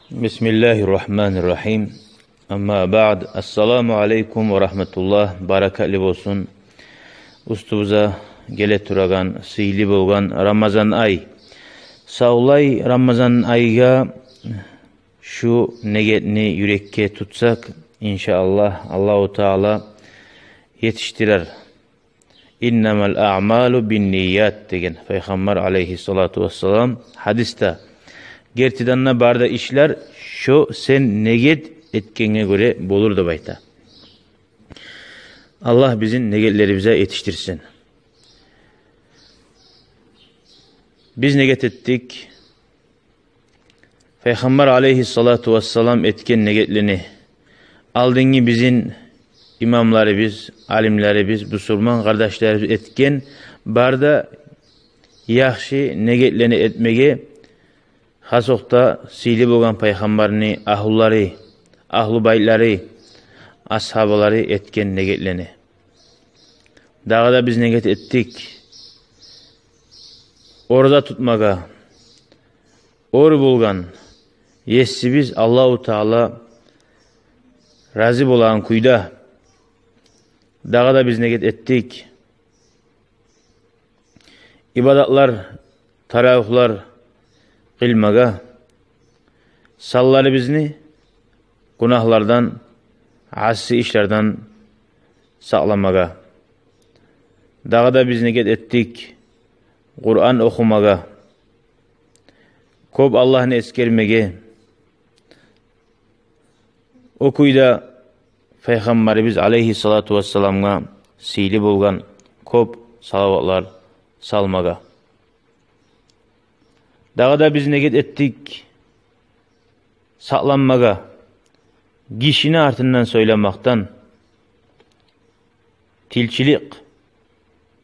Bismillahirrahmanirrahim. Amma ba'd. Assalamu alaikum ve rahmetullah. Barakatli olsun. Ustubuza gele turagan, sıyli bolgan Ramazan ay. Saulay Ramazan ayga şu negetni yürekke tutsak inşallah Allahu Teala yetiştirer. İnnemel a'malu bin niyyat degen Peygamber aleyhissalatu vesselam hadiste gertidanna barda işler şu sen neget etkenge göre bolur da bayta. Allah bizim negetlerimize yetiştirsin. Biz neget ettik. Peygamber aleyhissalatu vesselam etken negetlerini aldığını bizim imamları biz, alimleri biz, Müslüman kardeşlerimiz etken barda yaxşı negetlerini etmege hasokta sili bogan peygamberini, ahulları, ahlu baytları, ashabaları etken negetlerini. Dağda biz neget ettik. Orada tutmaga, or bulgan, yessi biz Allahu Teala razı bolan kuyda. Dağda biz neget ettik. İbadatlar, taravihlar kılmaga, salları bizni günahlardan, asi işlerden saklamaga. Dağda biz neget ettik. Kur'an okumaga, kop Allah'ını eskermege, okuyda Peygamberimiz aleyhissalatu vesselam'a sili bulgan kop salavatlar salmaga. Dağda biz neget ettik, saklanmaga, kişini ardından söylemaktan, tilçilik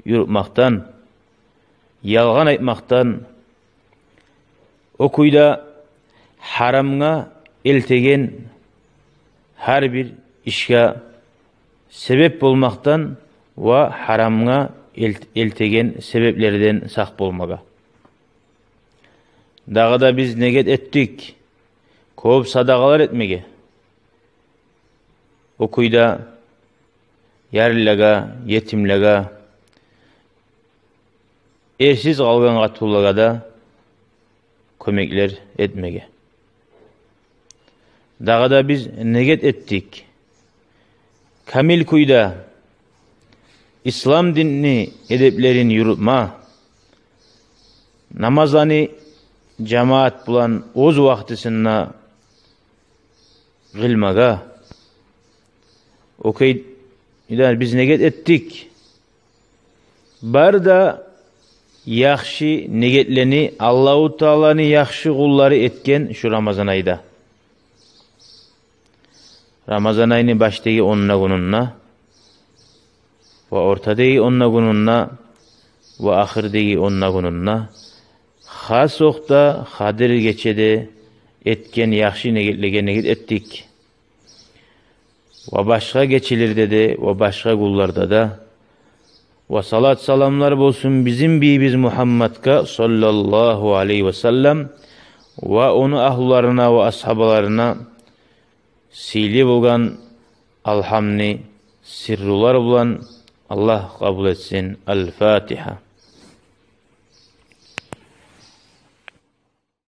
yürütmaktan, yalgan aytmaktan, okuyda haramga eltegen her bir işe sebep olmaktan ve haramga eltegen sebeplerden sak bolmaga. Dağda biz neget ettik, kop sadakalar etmege. Okuyda yarlaga, yetimlaga, ersiz kalgan gatulaga da kömekler etmege. Dağda biz neget ettik. Kamil kuyda İslam dinini edeplerin yürütma, namazani cemaat bulan oz vaktisine kılmaga. Okay, biz neget ettik. Barda yaxşı negetleni Allahu Teala'nın yaxşı kulları etken şu Ramazan ayda. Ramazan ayının baştaki 10 gününna ve ortadaki 10 gününna ve ahirdeki 10 gününna has okta Kadir geçede etken yaxşı negetlege neget ettik. Ve başka geçilerde de ve başka kullarda da ve salat salamlar olsun bizim biz Muhammed'ka sallallahu aleyhi ve sellem ve onu ahlularına ve ashabalarına sili bulgan alhamni sirrular bulan Allah kabul etsin. El Fatiha.